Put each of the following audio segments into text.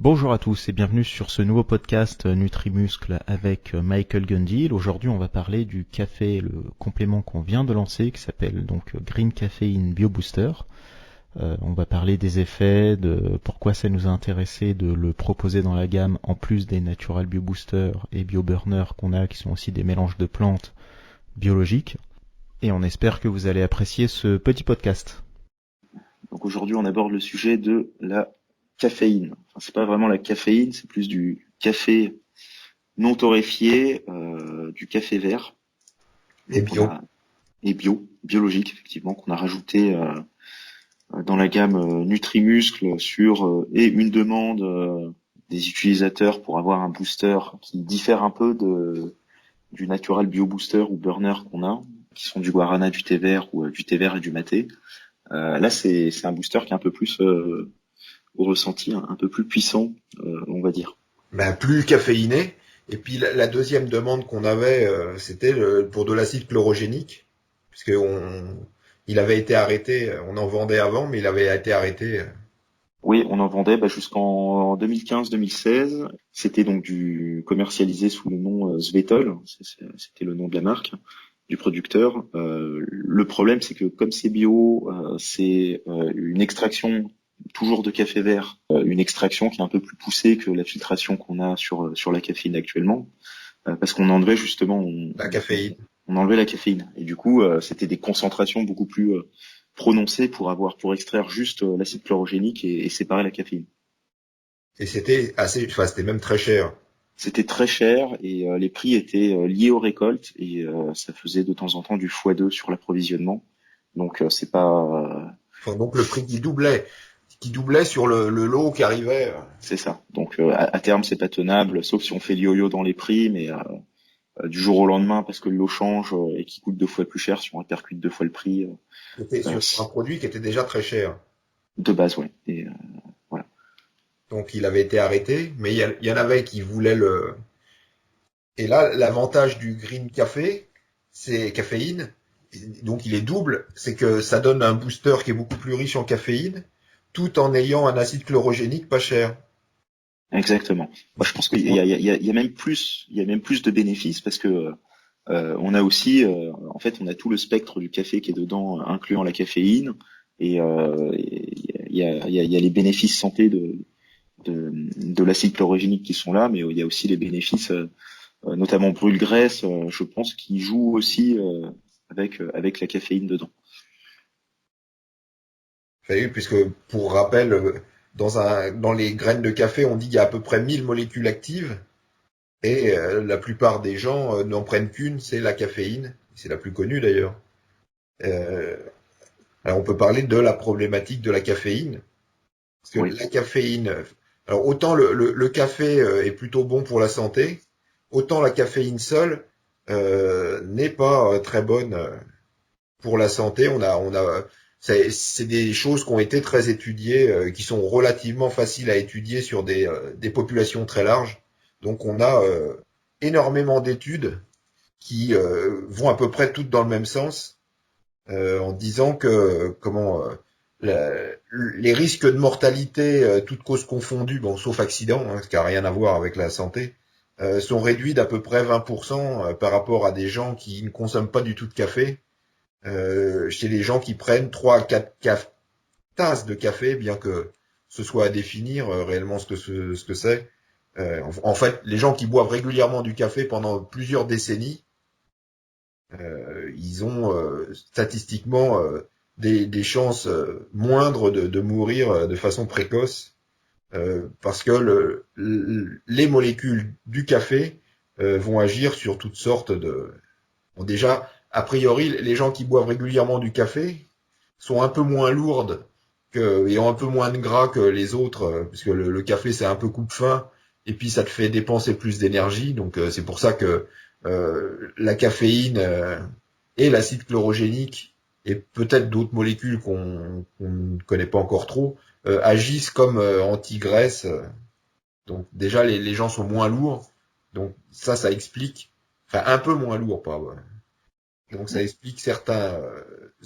Bonjour à tous et bienvenue sur ce nouveau podcast Nutrimuscle avec Michael Gundil. Aujourd'hui, on va parler du café, le complément qu'on vient de lancer qui s'appelle donc Green Caffeine Bio Booster. On va parler des effets, de pourquoi ça nous a intéressé de le proposer dans la gamme en plus des Natural Bio Booster et Bio Burner qu'on a qui sont aussi des mélanges de plantes biologiques. Et on espère que vous allez apprécier ce petit podcast. Donc aujourd'hui, on aborde le sujet de la caféine. Enfin, c'est pas vraiment la caféine, c'est plus du café non torréfié, du café vert. Et Donc bio. et biologique effectivement, qu'on a rajouté dans la gamme Nutrimuscle sur et une demande des utilisateurs pour avoir un booster qui diffère un peu du Natural Bio Booster ou Burner qu'on a, qui sont du guarana, du thé vert ou du thé vert et du maté. Là, c'est un booster qui est un peu plus au ressenti, un peu plus puissant, on va dire. Plus caféiné. Et puis la deuxième demande qu'on avait, c'était pour de l'acide chlorogénique, puisque il avait été arrêté. On en vendait avant, mais il avait été arrêté. Oui, on en vendait jusqu'en 2015-2016. C'était donc du commercialisé sous le nom Svetol, c'était le nom de la marque du producteur. Le problème, c'est que comme c'est bio, c'est une extraction toujours de café vert, une extraction qui est un peu plus poussée que la filtration qu'on a sur la caféine actuellement, parce qu'on enlevait justement, La caféine. on enlevait la caféine. Et du coup, c'était des concentrations beaucoup plus prononcées pour extraire juste l'acide chlorogénique et séparer la caféine. Et c'était même très cher. C'était très cher et les prix étaient liés aux récoltes et ça faisait de temps en temps du x2 sur l'approvisionnement. Donc c'est pas Enfin, donc le prix qui doublait sur le lot qui arrivait. c'est ça. Donc à terme c'est pas tenable, sauf si on fait le yo-yo dans les prix, mais du jour au lendemain parce que le lot change et qui coûte deux fois plus cher, si on répercute deux fois le prix, C'était sur un produit qui était déjà très cher. de base, ouais. Et voilà. Donc il avait été arrêté, mais il y en avait qui voulaient le. Et là, l'avantage du green café, c'est caféine. Donc il est double, c'est que ça donne un booster qui est beaucoup plus riche en caféine, tout en ayant un acide chlorogénique pas cher. Exactement. Moi, je pense qu'il y a même plus de bénéfices parce que on a aussi, en fait, on a tout le spectre du café qui est dedans, incluant la caféine, et il y a les bénéfices santé de l'acide chlorogénique qui sont là, mais il y a aussi les bénéfices, notamment brûle-graisse, je pense, qui jouent aussi avec la caféine dedans. Vous puisque pour rappel, dans les graines de café, on dit qu'il y a à peu près 1000 molécules actives, et la plupart des gens n'en prennent qu'une, c'est la caféine. C'est la plus connue d'ailleurs. Euh, alors on peut parler de la problématique de la caféine. Parce que Oui, la caféine, alors autant le café est plutôt bon pour la santé, autant la caféine seule n'est pas très bonne pour la santé. C'est des choses qui ont été très étudiées, qui sont relativement faciles à étudier sur des populations très larges. Donc on a énormément d'études qui vont à peu près toutes dans le même sens, en disant que les risques de mortalité, toutes causes confondues, bon, sauf accident, ce qui n'a rien à voir avec la santé, sont réduits d'à peu près 20% par rapport à des gens qui ne consomment pas du tout de café. Chez les gens qui prennent 3 à 4 tasses de café, bien que ce soit à définir réellement ce que c'est. En fait, les gens qui boivent régulièrement du café pendant plusieurs décennies, ils ont statistiquement des chances moindres de mourir de façon précoce, parce que les molécules du café vont agir sur toutes sortes de. Bon, déjà, a priori, les gens qui boivent régulièrement du café sont un peu moins lourdes et ont un peu moins de gras que les autres, puisque le café c'est un peu coupe-faim, et puis ça te fait dépenser plus d'énergie. Donc c'est pour ça que la caféine et l'acide chlorogénique et peut-être d'autres molécules qu'on ne connaît pas encore trop agissent comme anti-graisse. Donc déjà les gens sont moins lourds, donc ça explique, enfin un peu moins lourd, pas. Ouais. Donc ça explique certains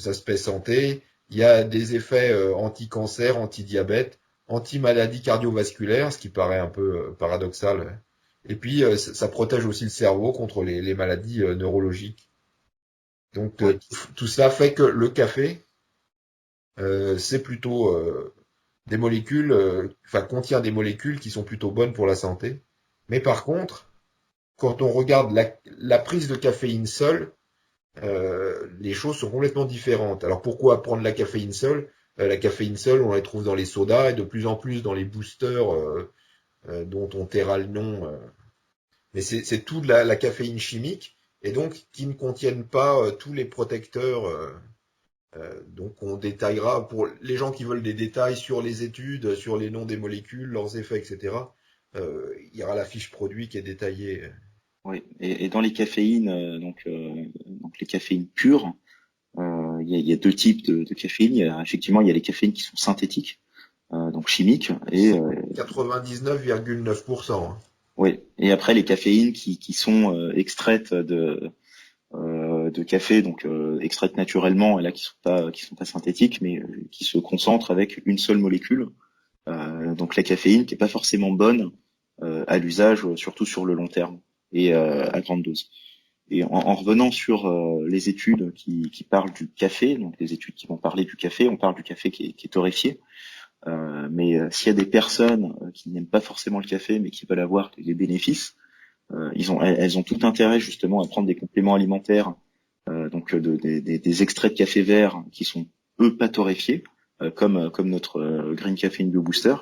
aspects santé. Il y a des effets anti-cancer, anti-diabète. anti-maladie cardiovasculaire, ce qui paraît un peu paradoxal. Et puis, ça protège aussi le cerveau contre les maladies neurologiques. Donc, Ouais. tout ça fait que le café, c'est plutôt des molécules, contient des molécules qui sont plutôt bonnes pour la santé. Mais par contre, quand on regarde la prise de caféine seule, les choses sont complètement différentes. Alors pourquoi prendre la caféine seule? La caféine seule, on la trouve dans les sodas et de plus en plus dans les boosters dont on taira le nom. Mais c'est tout de la caféine chimique et donc qui ne contiennent pas tous les protecteurs. Donc on détaillera pour les gens qui veulent des détails sur les études, sur les noms des molécules, leurs effets, etc. Il y aura la fiche produit qui est détaillée. Oui. Et dans les caféines, donc les caféines pures, il y a deux types de caféine. Effectivement, il y a les caféines qui sont synthétiques, donc chimiques, et 99,9%. oui. Et après les caféines qui sont extraites de café, donc extraites naturellement, et là qui sont pas synthétiques, mais qui se concentrent avec une seule molécule. Donc la caféine qui est pas forcément bonne à l'usage, surtout sur le long terme et à grande dose. Et en revenant sur les études qui parlent du café, donc les études qui vont parler du café, on parle du café qui est torréfié. Mais s'il y a des personnes qui n'aiment pas forcément le café, mais qui veulent avoir les bénéfices, elles ont tout intérêt justement à prendre des compléments alimentaires, des extraits de café vert qui sont eux pas torréfiés, comme notre Green Caffeine Bio Booster,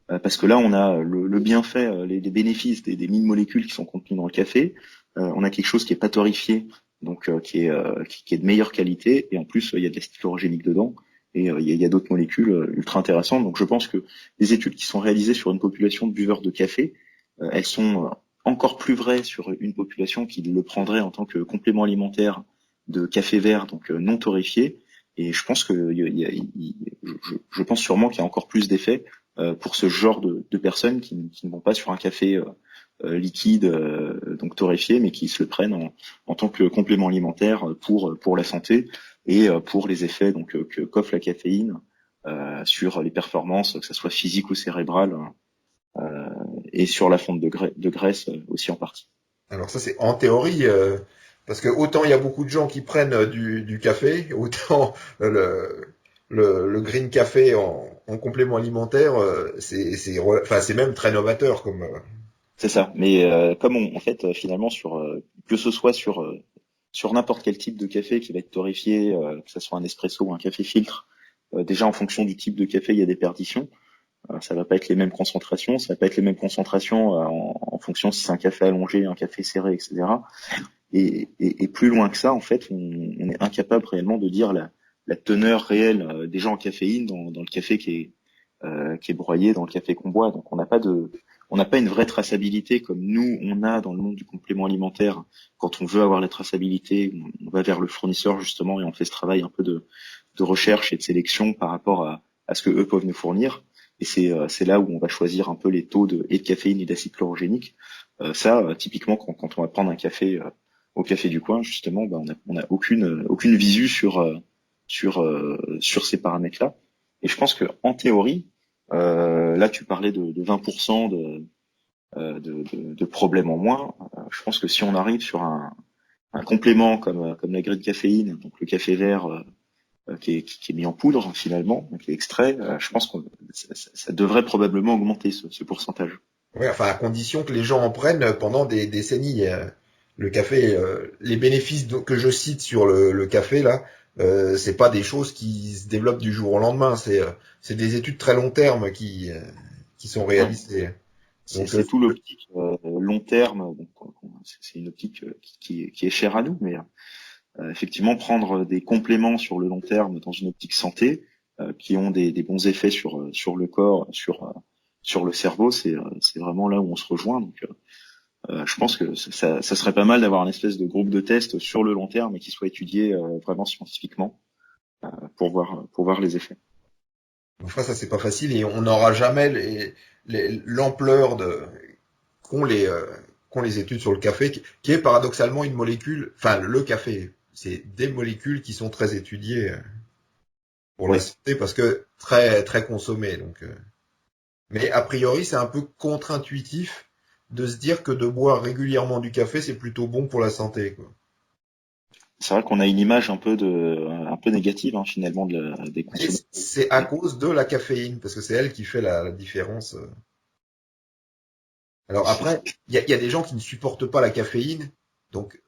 parce que là on a le bienfait, les bénéfices des 1000 molécules qui sont contenues dans le café. On a quelque chose qui est pas torréfié, donc qui est de meilleure qualité, et en plus il y a de l'acide chlorogénique dedans, et il y a d'autres molécules ultra intéressantes. Donc je pense que les études qui sont réalisées sur une population de buveurs de café, elles sont encore plus vraies sur une population qui le prendrait en tant que complément alimentaire de café vert, donc non torréfié. Et je pense que je pense sûrement qu'il y a encore plus d'effets pour ce genre de personnes qui ne vont pas sur un café liquide, donc torréfié, mais qui se le prennent en tant que complément alimentaire pour la santé et pour les effets donc qu'offre la caféine sur les performances, que ce soit physique ou cérébrale, et sur la fonte de graisse aussi en partie. Alors ça c'est en théorie, parce que autant il y a beaucoup de gens qui prennent du café, autant le green café en complément alimentaire, c'est même très novateur comme. C'est ça. Mais comme en fait finalement que ce soit sur n'importe quel type de café qui va être torréfié, que ce soit un espresso ou un café filtre, déjà en fonction du type de café, il y a des perditions. Ça va pas être les mêmes concentrations, ça va pas être les mêmes concentrations en fonction si c'est un café allongé, un café serré, etc. Et plus loin que ça, en fait, on est incapable réellement de dire la teneur réelle des gens en caféine dans le café qui est broyé, dans le café qu'on boit. Donc on n'a pas une vraie traçabilité comme nous on a dans le monde du complément alimentaire. Quand on veut avoir la traçabilité, on va vers le fournisseur justement et on fait ce travail un peu de recherche et de sélection par rapport à ce que eux peuvent nous fournir. Et c'est là où on va choisir un peu les taux et de caféine et d'acide chlorogénique. Typiquement, quand on va prendre un café au café du coin, justement, on a aucune visu sur ces paramètres-là. Et je pense que en théorie, là, tu parlais de 20% de problèmes en moins. Je pense que si on arrive sur un complément comme la grille de caféine, donc le café vert qui est mis en poudre finalement, qui est extrait, je pense que ça devrait probablement augmenter ce pourcentage. Ouais, enfin à condition que les gens en prennent pendant des décennies. Le café, les bénéfices que je cite sur le café là, c'est pas des choses qui se développent du jour au lendemain. C'est des études très long terme qui sont Ouais. réalisées. Donc C'est tout l'optique long terme. Donc, c'est une optique qui est chère à nous, mais effectivement prendre des compléments sur le long terme dans une optique santé qui ont des bons effets sur le corps, sur le cerveau, c'est vraiment là où on se rejoint. Donc je pense que ça serait pas mal d'avoir un espèce de groupe de test sur le long terme et qui soit étudié vraiment scientifiquement pour voir les effets. enfin ça c'est pas facile et on n'aura jamais l'ampleur qu'ont les études sur le café, qui est paradoxalement une molécule. Enfin le café, c'est des molécules qui sont très étudiées pour la Oui, santé parce que très très consommées. Donc Mais a priori, c'est un peu contre-intuitif de se dire que de boire régulièrement du café, c'est plutôt bon pour la santé, quoi. C'est vrai qu'on a une image un peu négative, hein, finalement, des Et consommateurs. c'est à cause de la caféine, parce que c'est elle qui fait la différence. Alors après, il y a des gens qui ne supportent pas la caféine, donc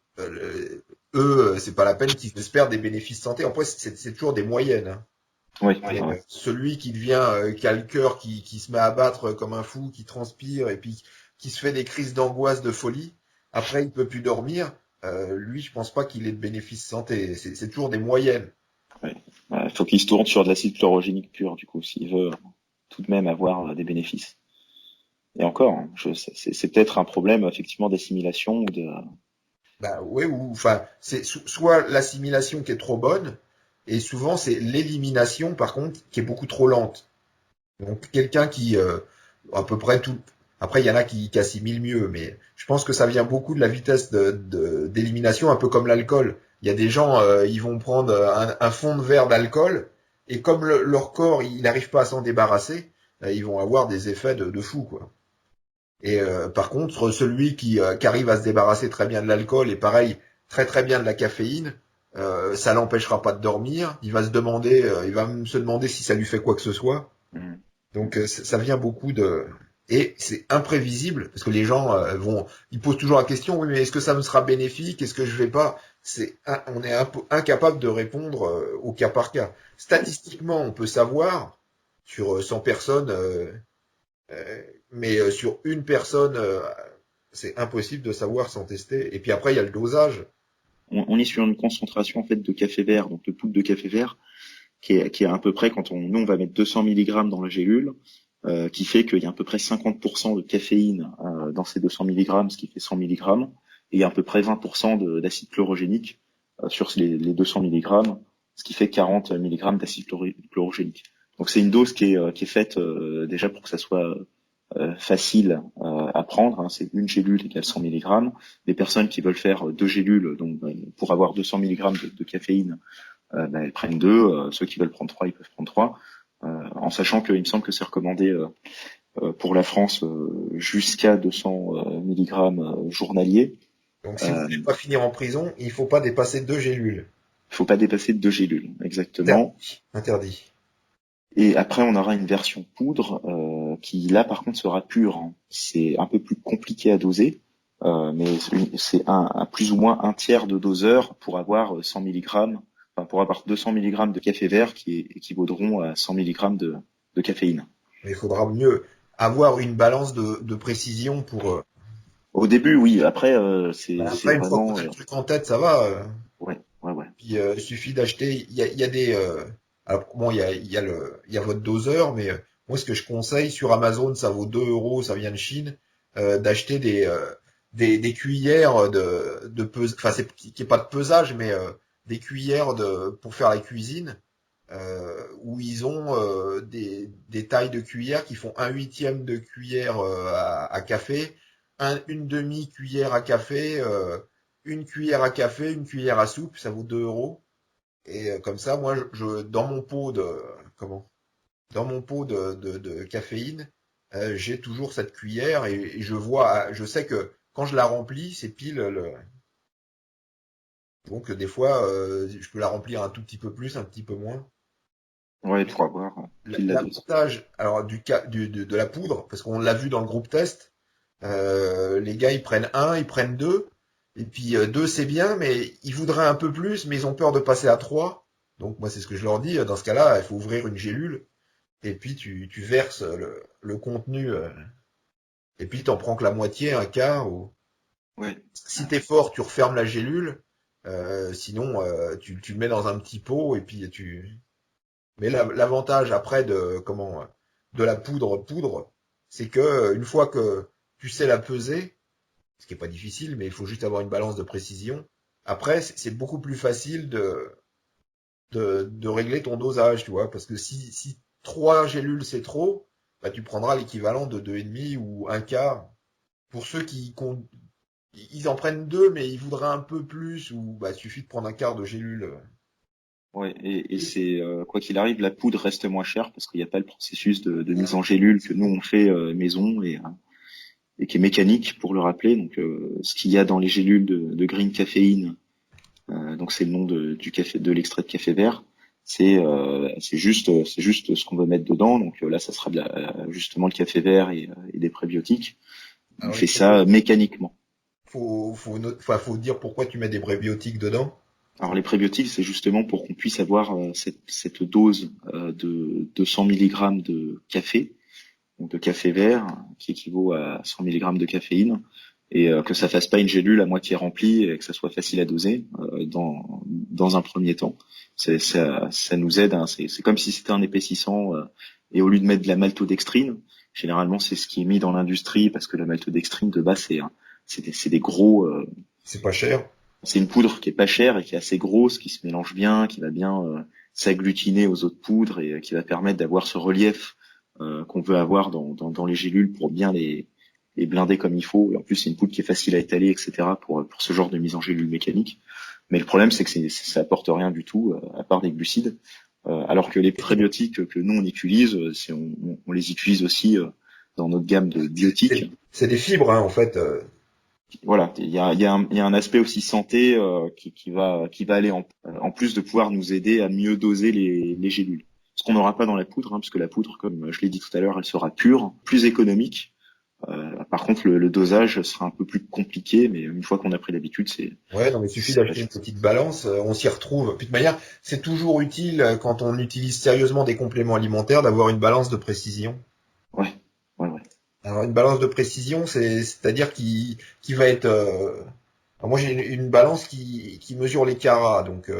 eux, c'est pas la peine qu'ils espèrent des bénéfices santé. Après, c'est toujours des moyennes, hein. Oui, Mais ouais. celui qui devient, qui a le cœur, qui se met à battre comme un fou, qui transpire et puis qui se fait des crises d'angoisse, de folie, après il peut plus dormir. Lui, je pense pas qu'il ait de bénéfices santé. C'est toujours des moyennes. Ouais. Il faut qu'il se tourne sur de l'acide chlorogénique pur, du coup, s'il veut tout de même avoir des bénéfices. Et encore, hein, c'est peut-être un problème effectivement d'assimilation ou de. Bah oui, ou enfin, c'est soit l'assimilation qui est trop bonne, et souvent c'est l'élimination par contre qui est beaucoup trop lente. Donc quelqu'un qui à peu près tout. Après, il y en a qui assimilent mieux, mais je pense que ça vient beaucoup de la vitesse d'élimination, un peu comme l'alcool. Il y a des gens, ils vont prendre un fond de verre d'alcool, et comme leur corps, il n'arrive pas à s'en débarrasser, ils vont avoir des effets de fou, quoi. Et par contre, celui qui arrive à se débarrasser très bien de l'alcool et pareil, très très bien de la caféine, ça l'empêchera pas de dormir. Il va se demander, il va même se demander si ça lui fait quoi que ce soit. Mhm. Donc ça vient beaucoup de et c'est imprévisible parce que les gens ils posent toujours la question, oui mais est-ce que ça me sera bénéfique, est-ce que je vais pas, on est un peu incapable de répondre au cas par cas. Statistiquement, on peut savoir sur 100 personnes, mais sur une personne, c'est impossible de savoir sans tester. Et puis après, il y a le dosage. On est sur une concentration en fait de café vert, donc de poudre de café vert, qui est à peu près quand nous on va mettre 200 milligrammes dans la gélule, qui fait qu'il y a à peu près 50% de caféine dans ces 200 milligrammes, ce qui fait 100 milligrammes, et il y a à peu près 20% d'acide chlorogénique sur les 200 milligrammes, ce qui fait 40 milligrammes d'acide chlorogénique. Donc c'est une dose qui est faite déjà pour que ça soit facile à prendre, hein, c'est une gélule égale 100 milligrammes. Les personnes qui veulent faire deux gélules, donc pour avoir 200 milligrammes de caféine, elles prennent deux. Ceux qui veulent prendre trois, ils peuvent prendre trois. En sachant qu'il me semble que c'est recommandé pour la France jusqu'à 200 milligrammes journaliers. Donc si vous Il voulez pas finir en prison, il faut pas dépasser 2 gélules. faut pas dépasser deux gélules, exactement. Interdit. Interdit. Et après, on aura une version poudre qui, là, par contre, sera pure, hein. C'est un peu plus compliqué à doser, mais c'est un plus ou moins un tiers de doseur pour avoir 100 milligrammes, enfin, pour avoir 200 milligrammes de café vert qui équivaudront à 100 milligrammes de caféine. Mais il faudra mieux avoir une balance de précision pour. Au début, oui. Après, c'est Après, une fois qu'on vraiment, a le truc en tête, ça va. ouais. Puis il suffit d'acheter. Il y a des. Alors bon, il y a votre doseur, mais moi, ce que je conseille sur Amazon, ça vaut 2 euros, ça vient de Chine, d'acheter des cuillères enfin, c'est qui est pas de pesage, mais des cuillères pour faire la cuisine, où ils ont des tailles de cuillères qui font un huitième de cuillère à café, une demi-cuillère à café, une cuillère à café, une cuillère à soupe, ça vaut 2 euros. Et comme ça, moi, dans mon pot dans mon pot de caféine, j'ai toujours cette cuillère et je sais que quand je la remplis, c'est pile le. Donc des fois, je peux la remplir un tout petit peu plus, un petit peu moins. Ouais, pour avoir pile la dose. L'avantage, alors de la poudre, parce qu'on l'a vu dans le groupe test, les gars ils prennent un, ils prennent deux, et puis deux c'est bien, mais ils voudraient un peu plus, mais ils ont peur de passer à trois. Donc moi c'est ce que je leur dis, dans ce cas-là, il faut ouvrir une gélule, et puis tu verses le contenu, et puis t'en prends que la moitié, un quart, ou Ouais. si t'es fort, tu refermes la gélule, sinon tu le mets dans un petit pot, et puis tu. Mais l'avantage après de la poudre, c'est que une fois que tu sais la peser, ce qui est pas difficile, mais il faut juste avoir une balance de précision. Après, c'est beaucoup plus facile de régler ton dosage, tu vois, parce que si 3 gélules c'est trop, bah tu prendras l'équivalent de deux et demi ou un quart. Pour ceux ils en prennent deux, mais ils voudraient un peu plus, ou bah il suffit de prendre un quart de gélule. Ouais, et c'est quoi qu'il arrive, la poudre reste moins chère parce qu'il n'y a pas le processus de mise en gélule que nous on fait maison et qui est mécanique pour le rappeler. Donc ce qu'il y a dans les gélules de green caféine, donc c'est le nom du café, de l'extrait de café vert. C'est juste ce qu'on veut mettre dedans. Donc là, ça sera justement le café vert et des prébiotiques. On Alors, fait ça mécaniquement. faut dire pourquoi tu mets des prébiotiques dedans. Alors les prébiotiques, c'est justement pour qu'on puisse avoir cette dose de 200 mg de café, donc de café vert, qui équivaut à 100 mg de caféine, et que ça fasse pas une gélule à moitié remplie et que ça soit facile à doser dans un premier temps. Ça nous aide, hein, c'est comme si c'était un épaississant, et au lieu de mettre de la maltodextrine, généralement c'est ce qui est mis dans l'industrie parce que la maltodextrine de base c'est des gros C'est pas cher. c'est une poudre qui est pas chère et qui est assez grosse, qui se mélange bien, qui va bien s'agglutiner aux autres poudres et qui va permettre d'avoir ce relief qu'on veut avoir dans les gélules pour bien les blinder comme il faut. Et en plus, c'est une poudre qui est facile à étaler, etc. pour ce genre de mise en gélule mécanique. Mais le problème, c'est que ça apporte rien du tout à part des glucides. Alors que les prébiotiques que nous on utilise, on les utilise aussi dans notre gamme de biotiques. C'est des fibres, hein, en fait. Voilà, il y a un aspect aussi santé qui va aller en plus de pouvoir nous aider à mieux doser les gélules. Ce qu'on n'aura pas dans la poudre, hein, parce que la poudre, comme je l'ai dit tout à l'heure, elle sera pure, plus économique. Par contre, le dosage sera un peu plus compliqué, mais une fois qu'on a pris l'habitude, Ouais, non, mais il suffit d'acheter une petite balance, on s'y retrouve. Puis de manière, c'est toujours utile quand on utilise sérieusement des compléments alimentaires d'avoir une balance de précision. ouais, ouais, ouais. Alors une balance de précision, c'est-à-dire qui va être. Alors, moi j'ai une balance qui mesure les carats, donc.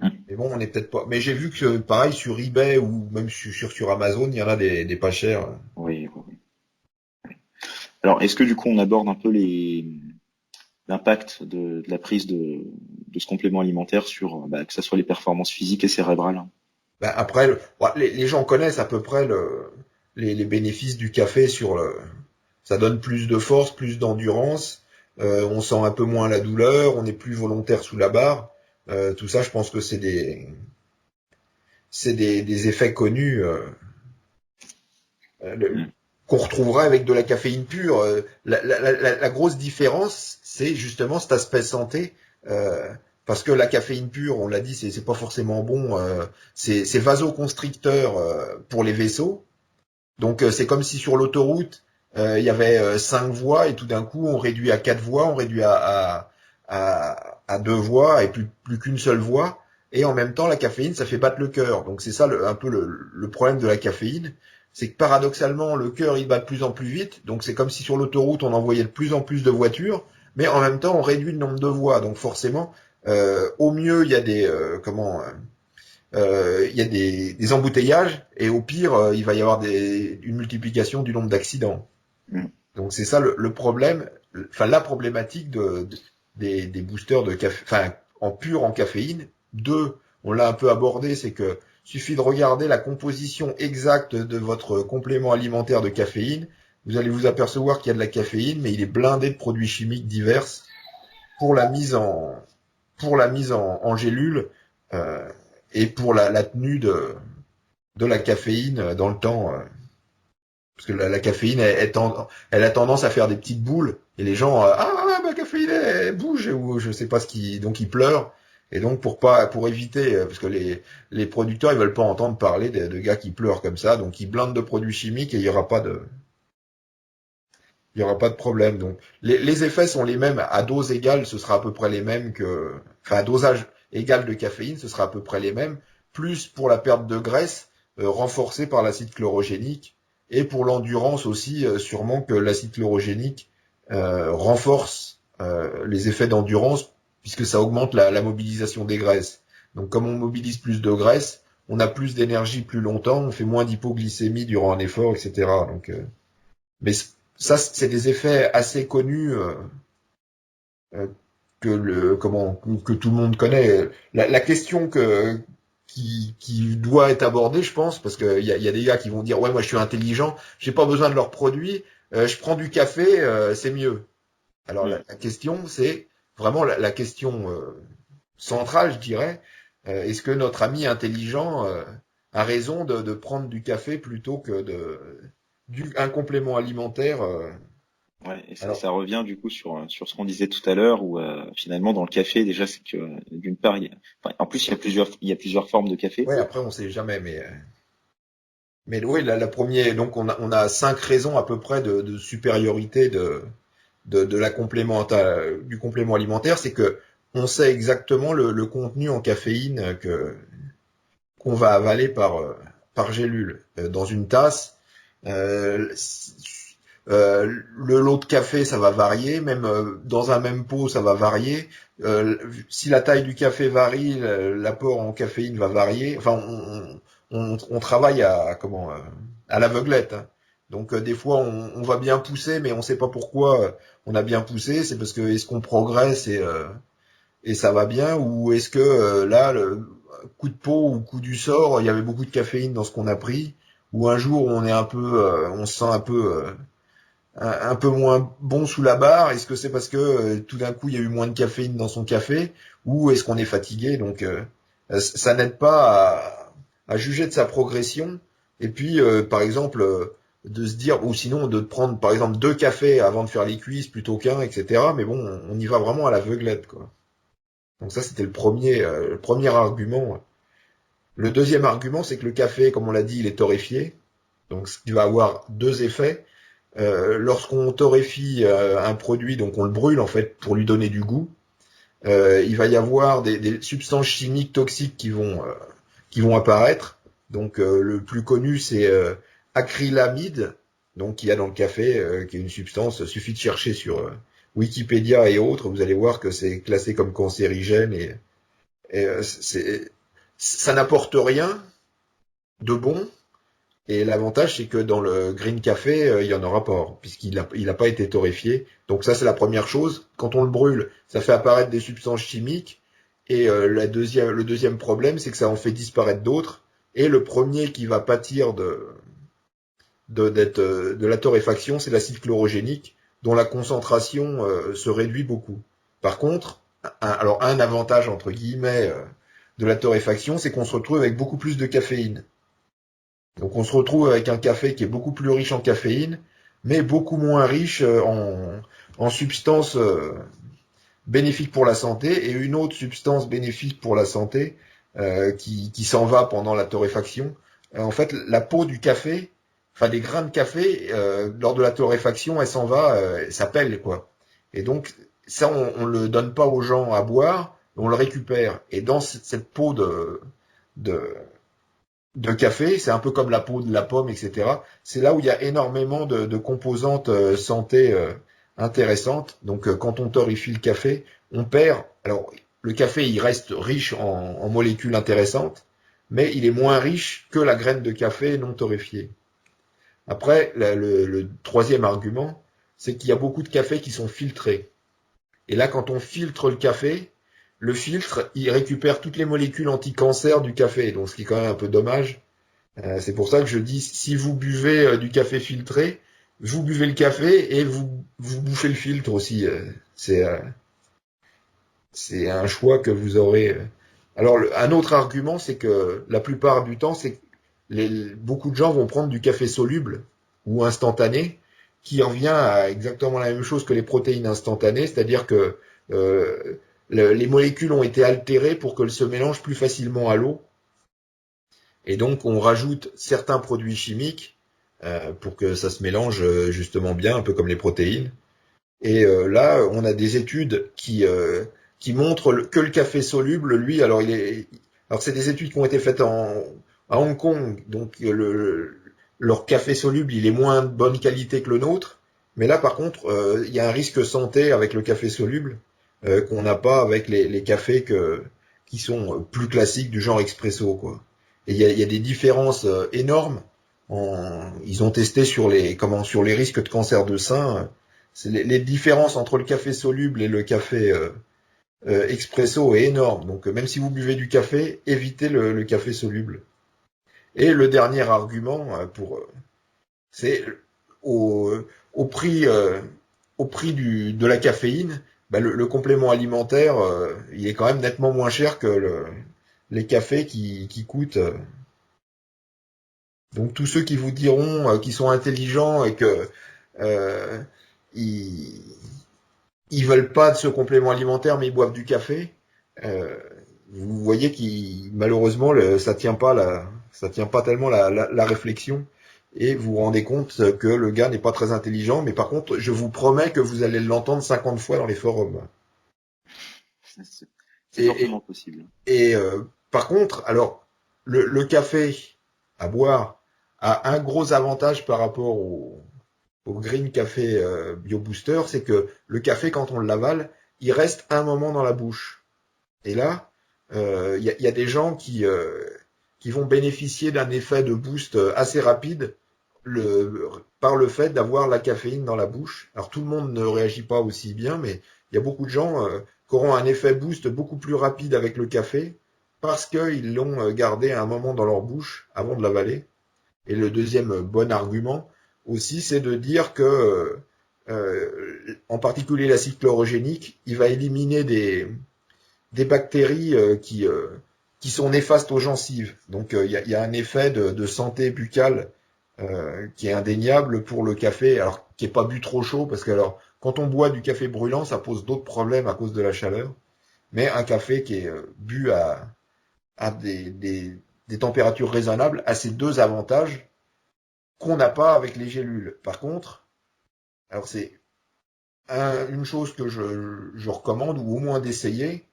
Mais bon, on n'est peut-être pas. Mais j'ai vu que pareil sur eBay ou même sur Amazon, il y en a des pas chers. Oui, oui, oui. Alors, est-ce que du coup, on aborde un peu l'impact de la prise de ce complément alimentaire sur, que ce soit les performances physiques et cérébrales? Ben, après, les gens connaissent à peu près les bénéfices du café sur le. Ça donne plus de force, plus d'endurance. On sent un peu moins la douleur, on est plus volontaire sous la barre. Tout ça, je pense que des effets connus Mm. qu'on retrouverait avec de la caféine pure. La grosse différence, c'est justement cet aspect santé. Parce que la caféine pure, on l'a dit, c'est pas forcément bon. C'est vasoconstricteur pour les vaisseaux. Donc c'est comme si sur l'autoroute, il y avait 5 voies et tout d'un coup on réduit à 4 voies, on réduit à 2 voies et plus qu'une seule voie. Et en même temps, la caféine, ça fait battre le cœur. Donc c'est ça un peu le problème de la caféine. C'est que paradoxalement, le cœur, il bat de plus en plus vite. Donc c'est comme si sur l'autoroute, on envoyait de plus en plus de voitures. Mais en même temps, on réduit le nombre de voies. Donc forcément, au mieux, il y a il y a des embouteillages et au pire, il va y avoir une multiplication du nombre d'accidents. Mm. Donc c'est ça le problème, enfin la problématique des boosters de café, enfin en caféine. Deux, on l'a un peu abordé, c'est que suffit de regarder la composition exacte de votre complément alimentaire de caféine. Vous allez vous apercevoir qu'il y a de la caféine, mais il est blindé de produits chimiques divers pour la mise en gélule. Euh, et pour la tenue de la caféine dans le temps. Parce que la caféine, elle a tendance à faire des petites boules, et les gens, ma caféine, elle bouge, ou je sais pas donc ils pleurent. Et donc pour éviter, parce que les producteurs, ils veulent pas entendre parler de gars qui pleurent comme ça, donc ils blindent de produits chimiques et il y aura pas de problème. Donc les effets sont les mêmes à dose égale, ce sera à peu près les mêmes enfin à dosage égal de caféine, ce sera à peu près les mêmes, plus pour la perte de graisse renforcée par l'acide chlorogénique et pour l'endurance aussi, sûrement que l'acide chlorogénique renforce les effets d'endurance puisque ça augmente la mobilisation des graisses. Donc comme on mobilise plus de graisse, on a plus d'énergie plus longtemps, on fait moins d'hypoglycémie durant un effort, etc. Donc mais ça, c'est des effets assez connus euh, que tout le monde connaît. La question qui doit être abordée, je pense, parce qu'il y a des gars qui vont dire ouais, moi je suis intelligent, j'ai pas besoin de leurs produits, je prends du café, c'est mieux. Alors Mm. la question, c'est vraiment la question centrale, je dirais. Est-ce que notre ami intelligent a raison de prendre du café plutôt que un complément alimentaire Ouais, et ça, alors, ça revient du coup sur ce qu'on disait tout à l'heure, où finalement dans le café déjà c'est que d'une part, enfin, en plus il y a plusieurs formes de café. ouais, après on sait jamais, mais oui, la première, donc on a 5 raisons à peu près de supériorité de la du complément alimentaire, c'est que on sait exactement le contenu en caféine qu'on va avaler par gélule. Dans une tasse, euh, le lot de café, ça va varier, même dans un même pot, ça va varier. Si la taille du café varie, l'apport en caféine va varier. Enfin, on travaille à l'aveuglette, hein. Donc des fois, on va bien pousser, mais on ne sait pas pourquoi on a bien poussé. C'est parce que est-ce qu'on progresse et ça va bien, ou est-ce que là, le coup de peau ou coup du sort, il y avait beaucoup de caféine dans ce qu'on a pris, ou un jour on est on se sent un peu moins bon sous la barre. Est-ce que c'est parce que tout d'un coup il y a eu moins de caféine dans son café, ou est-ce qu'on est fatigué? Donc ça n'aide pas à juger de sa progression. Et puis par exemple de se dire, ou sinon de prendre par exemple 2 cafés avant de faire les cuisses plutôt qu'un, etc. Mais bon, on y va vraiment à l'aveuglette, quoi. Donc ça c'était le premier argument. Le deuxième argument, c'est que le café, comme on l'a dit, il est torréfié. Donc ce qui va avoir 2 effets. Lorsqu'on torréfie un produit, donc on le brûle en fait pour lui donner du goût, il va y avoir des substances chimiques toxiques qui vont apparaître. Donc le plus connu c'est acrylamide, donc qu'il y a dans le café, qui est une substance. Suffit de chercher sur Wikipédia et autres, vous allez voir que c'est classé comme cancérigène et ça n'apporte rien de bon. Et l'avantage, c'est que dans le green café, il y en aura pas, puisqu'il a pas été torréfié. Donc ça, c'est la première chose. Quand on le brûle, ça fait apparaître des substances chimiques. Et le deuxième problème, c'est que ça en fait disparaître d'autres. Et le premier qui va pâtir de la torréfaction, c'est l'acide chlorogénique, dont la concentration se réduit beaucoup. Par contre, un avantage entre guillemets de la torréfaction, c'est qu'on se retrouve avec beaucoup plus de caféine. Donc on se retrouve avec un café qui est beaucoup plus riche en caféine, mais beaucoup moins riche en substances bénéfiques pour la santé, et une autre substance bénéfique pour la santé qui s'en va pendant la torréfaction. En fait, la peau du café, enfin des grains de café, lors de la torréfaction, elle s'en va, ça pèle, quoi. Et donc ça, on le donne pas aux gens à boire, on le récupère. Et dans cette peau de de café, c'est un peu comme la peau de la pomme, etc. C'est là où il y a énormément de composantes santé intéressantes. Donc quand on torréfie le café, on perd. Alors le café, il reste riche en molécules intéressantes, mais il est moins riche que la graine de café non torréfiée. Après, le troisième argument, c'est qu'il y a beaucoup de cafés qui sont filtrés. Et là, quand on filtre le café, le filtre, il récupère toutes les molécules anti-cancer du café, donc ce qui est quand même un peu dommage. C'est pour ça que je dis, si vous buvez du café filtré, vous buvez le café et vous bouffez le filtre aussi. C'est un choix que vous aurez. Alors, un autre argument, c'est que la plupart du temps, c'est que beaucoup de gens vont prendre du café soluble ou instantané, qui revient à exactement la même chose que les protéines instantanées, c'est-à-dire que les molécules ont été altérées pour qu'elles se mélangent plus facilement à l'eau. Et donc, on rajoute certains produits chimiques pour que ça se mélange justement bien, un peu comme les protéines. Et là, on a des études qui montrent que le café soluble, lui, alors c'est des études qui ont été faites à Hong Kong, donc leur café soluble, il est moins de bonne qualité que le nôtre. Mais là, par contre, il y a un risque santé avec le café soluble qu'on n'a pas avec les cafés qui sont plus classiques du genre expresso, quoi. Et il y a des différences énormes. Ils ont testé sur les risques de cancer de sein. C'est les différences entre le café soluble et le café expresso est énorme. Donc même si vous buvez du café, évitez le café soluble. Et le dernier argument c'est au, au prix de la caféine, bah, le complément alimentaire, il est quand même nettement moins cher les cafés qui coûtent. Donc tous ceux qui vous diront qu'ils sont intelligents et que ils ils veulent pas de ce complément alimentaire mais ils boivent du café, euh, vous voyez qu'il malheureusement ça tient pas tellement la réflexion et vous vous rendez compte que le gars n'est pas très intelligent, mais par contre je vous promets que vous allez l'entendre 50 fois dans les forums. C'est Et, fortement possible. et par contre, alors le café à boire a un gros avantage par rapport au Green Café Bio Booster, c'est que le café, quand on l'avale, il reste un moment dans la bouche. Et là, y a des gens qui vont bénéficier d'un effet de boost assez rapide par le fait d'avoir la caféine dans la bouche. Alors tout le monde ne réagit pas aussi bien, mais il y a beaucoup de gens qui auront un effet boost beaucoup plus rapide avec le café parce qu'ils l'ont gardé un moment dans leur bouche avant de l'avaler. Et le deuxième bon argument aussi, c'est de dire que, en particulier l'acide chlorogénique, il va éliminer des bactéries qui sont néfastes aux gencives. Donc y a un effet de santé buccale qui est indéniable pour le café, alors qui est pas bu trop chaud, parce que alors quand on boit du café brûlant, ça pose d'autres problèmes à cause de la chaleur. Mais un café qui est bu à des températures raisonnables a ces deux avantages qu'on n'a pas avec les gélules. Par contre, alors c'est une chose que je recommande, ou au moins d'essayer,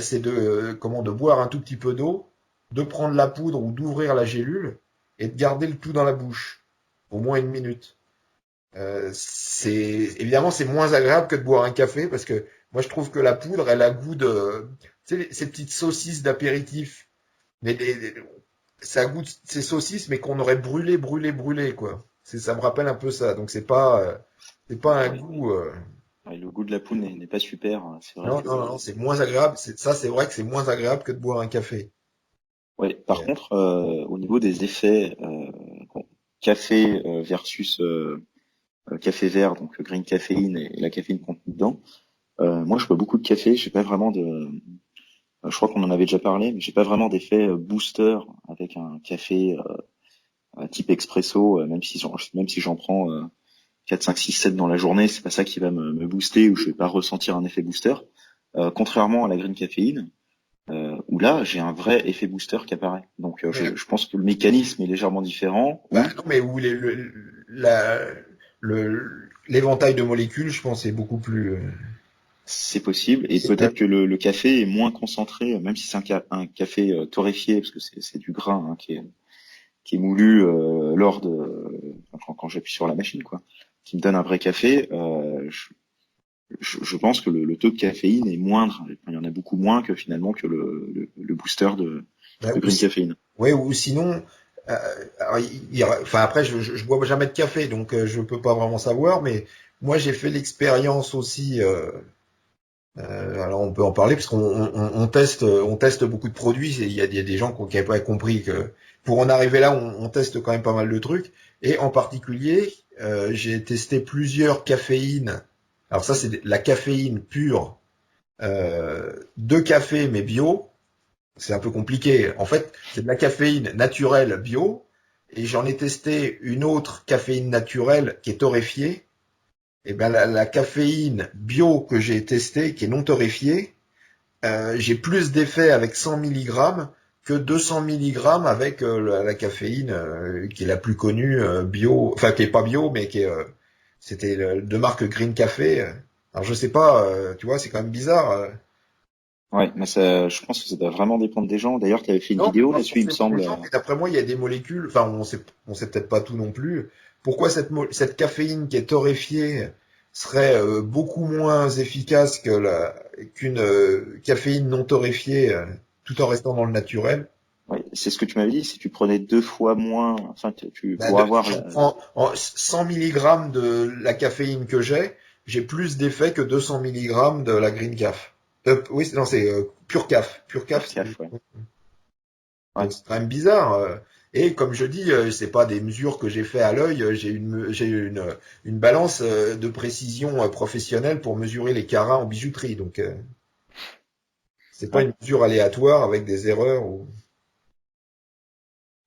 c'est de boire un tout petit peu d'eau, de prendre la poudre ou d'ouvrir la gélule et de garder le tout dans la bouche, au moins 1 minute. Évidemment, c'est moins agréable que de boire un café parce que moi je trouve que la poudre, elle a goût de, tu sais, ces petites saucisses d'apéritif, mais ça a goût de ces saucisses, mais qu'on aurait brûlé, quoi. Ça me rappelle un peu ça. Donc c'est pas un Ouais. goût. Ouais, le goût de la poudre n'est pas super. C'est vrai Non, que. non, non, c'est moins agréable. C'est vrai que c'est moins agréable que de boire un café. Ouais. Par Et, contre, au niveau des effets, bon, café versus café vert, donc le green caféine et la caféine contenue dedans. Moi, je bois beaucoup de café. J'ai pas vraiment de. Je crois qu'on en avait déjà parlé, mais j'ai pas vraiment d'effet booster avec un café type expresso, même si j'en prends 4, 5, 6, 7 dans la journée, c'est pas ça qui va me booster ou je vais pas ressentir un effet booster. Contrairement à la green caféine, où là j'ai un vrai effet booster qui apparaît. Donc mais, je pense que le mécanisme est légèrement différent. bah, Oui, non, mais où l'éventail de molécules, je pense, est beaucoup plus. c'est possible et peut-être que le café est moins concentré, même si c'est un café torréfié, parce que c'est du grain hein, qui est moulu lors de quand j'appuie sur la machine, quoi, qui me donne un vrai café. Je pense que le taux de caféine est moindre. Il y en a beaucoup moins que finalement que le booster Bah, de green caféine. ouais, ou sinon, euh, alors, enfin après, je bois jamais de café, donc je peux pas vraiment savoir, mais moi j'ai fait l'expérience aussi. Alors on peut en parler parce on teste beaucoup de produits. Et il y a des gens qui n'avaient pas compris que pour en arriver là, on teste quand même pas mal de trucs. Et en particulier, j'ai testé plusieurs caféines. Alors ça, c'est la caféine pure de café mais bio. C'est un peu compliqué. En fait, c'est de la caféine naturelle bio. Et j'en ai testé une autre caféine naturelle qui est torréfiée. Et ben la caféine bio que j'ai testée, qui est non torréfiée, j'ai plus d'effet avec 100 mg que 200 mg avec la caféine qui est la plus connue bio, enfin qui est pas bio, mais qui est c'était de marque Green Café. Alors je sais pas, tu vois, c'est quand même bizarre. Ouais, mais ça, je pense que ça doit vraiment dépendre des gens. D'ailleurs, tu avais fait une Non, mais vidéo pas là-dessus, il me forcément les semble. gens, mais d'après moi, il y a des molécules, enfin on sait peut-être pas tout non plus. Pourquoi cette caféine qui est torréfiée serait beaucoup moins efficace que qu'une caféine non torréfiée tout en restant dans le naturel? Ouais, c'est ce que tu m'avais dit. Si tu prenais 2 fois moins, enfin, Ben, pour avoir j'en prends 100 mg de la caféine que j'ai plus d'effet que 200 mg de la green caf. Oui, non, c'est pure caf. Pure pure caf, caf, ouais. Ouais, donc c'est quand même bizarre. Et comme je dis, c'est pas des mesures que j'ai fait à l'œil. J'ai une balance de précision professionnelle pour mesurer les carats en bijouterie. Donc C'est pas Ouais. une mesure aléatoire avec des erreurs ou...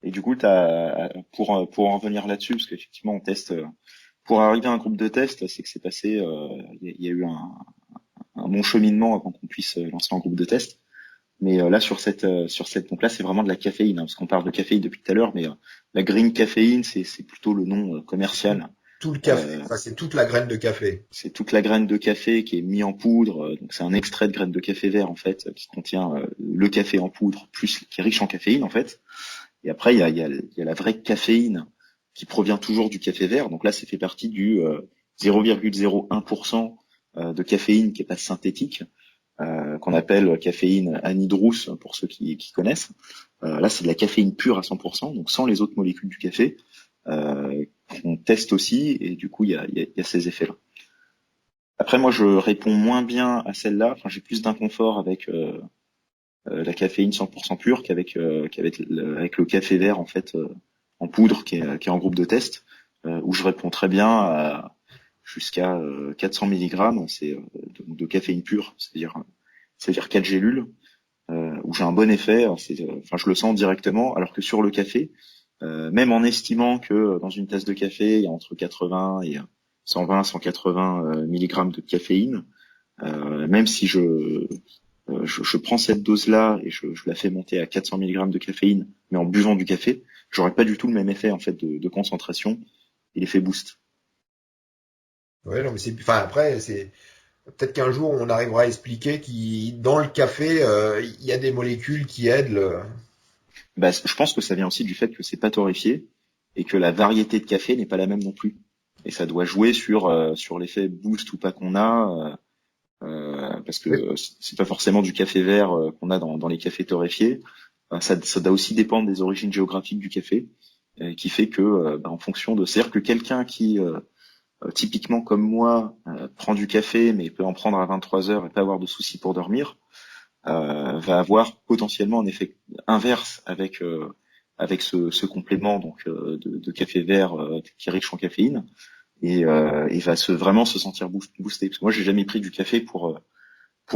Et du coup, pour en revenir là-dessus, parce qu'effectivement, on teste, pour arriver à un groupe de test, c'est que c'est passé, il y a eu un bon cheminement avant qu'on puisse lancer un groupe de test. Mais là, donc là, c'est vraiment de la caféine, hein, parce qu'on parle de caféine depuis tout à l'heure, mais la green caféine, c'est plutôt le nom commercial. Tout le café, Euh, enfin, c'est toute la graine de café. c'est toute la graine de café qui est mise en poudre. Donc c'est un extrait de graine de café vert en fait, qui contient le café en poudre, plus qui est riche en caféine en fait. Et après, il y a la vraie caféine qui provient toujours du café vert. Donc là, ça fait partie du 0,01% de caféine qui est pas synthétique, qu'on appelle caféine anhydrous pour ceux qui connaissent. Là, c'est de la caféine pure à 100%, donc sans les autres molécules du café, qu'on teste aussi, et du coup, il y a ces effets-là. Après, moi, je réponds moins bien à celle-là. Enfin, j'ai plus d'inconfort avec la caféine 100% pure avec le café vert en fait en poudre qui est en groupe de test, où je réponds très bien à jusqu'à 400 mg, c'est de caféine pure, c'est-à-dire 4 gélules, où j'ai un bon effet. Enfin, je le sens directement, alors que sur le café, même en estimant que dans une tasse de café, il y a entre 80 et 120, 180 mg de caféine, même si je prends cette dose-là et je la fais monter à 400 mg de caféine, mais en buvant du café, j'aurais pas du tout le même effet en fait de concentration et l'effet boost. Ouais, non, mais c'est, enfin, après, c'est, peut-être qu'un jour on arrivera à expliquer qu'il, dans le café, il y a des molécules qui aident le, Bah, je pense que ça vient aussi du fait que c'est pas torréfié et que la variété de café n'est pas la même non plus. Et ça doit jouer sur l'effet boost ou pas qu'on a, parce que c'est pas forcément du café vert qu'on a dans les cafés torréfiés. Ça doit aussi dépendre des origines géographiques du café, qui fait que, en fonction de, c'est-à-dire que quelqu'un qui typiquement comme moi prend du café mais peut en prendre à 23 heures et pas avoir de soucis pour dormir, va avoir potentiellement un effet inverse avec ce complément donc de café vert qui est riche en caféine et va vraiment se sentir boosté. Parce que moi j'ai jamais pris du café pour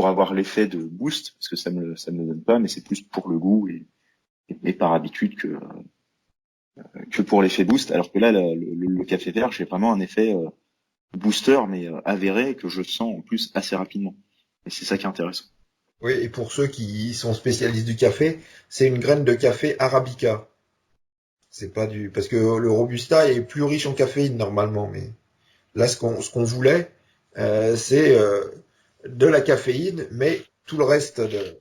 avoir l'effet de boost parce que ça me le donne pas, mais c'est plus pour le goût et par habitude que pour l'effet boost. Alors que là le café vert, j'ai vraiment un effet booster mais avéré que je sens en plus assez rapidement. Et c'est ça qui est intéressant. oui, et pour ceux qui sont spécialistes du café, c'est une graine de café arabica. C'est pas du, parce que le robusta est plus riche en caféine normalement, mais là, ce qu'on voulait, c'est de la caféine, mais tout le reste de,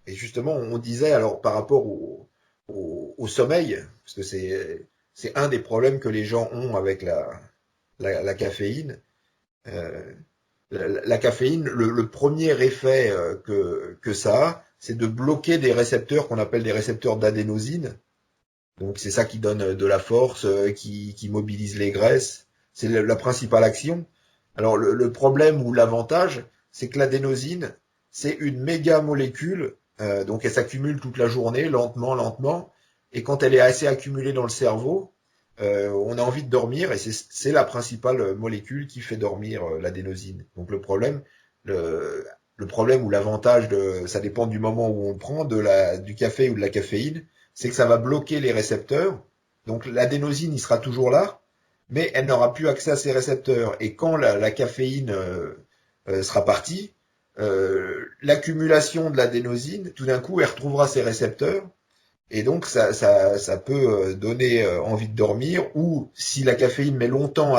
et justement, on disait alors par rapport au sommeil, parce que c'est un des problèmes que les gens ont avec la caféine. Euh, la caféine, le premier effet que ça a, c'est de bloquer des récepteurs qu'on appelle des récepteurs d'adénosine. Donc c'est ça qui donne de la force, qui mobilise les graisses. C'est la principale action. Alors le problème ou l'avantage, c'est que l'adénosine, c'est une méga molécule, donc elle s'accumule toute la journée, lentement, lentement, et quand elle est assez accumulée dans le cerveau, on a envie de dormir, et c'est la principale molécule qui fait dormir l'adénosine. Donc le, le problème ou l'avantage ça dépend du moment où on prend du café ou de la caféine, c'est que ça va bloquer les récepteurs. Donc l'adénosine, il sera toujours là, mais elle n'aura plus accès à ces récepteurs. Et quand la caféine sera partie, l'accumulation de l'adénosine, tout d'un coup, elle retrouvera ses récepteurs. Et donc ça peut donner envie de dormir. Ou si la caféine met longtemps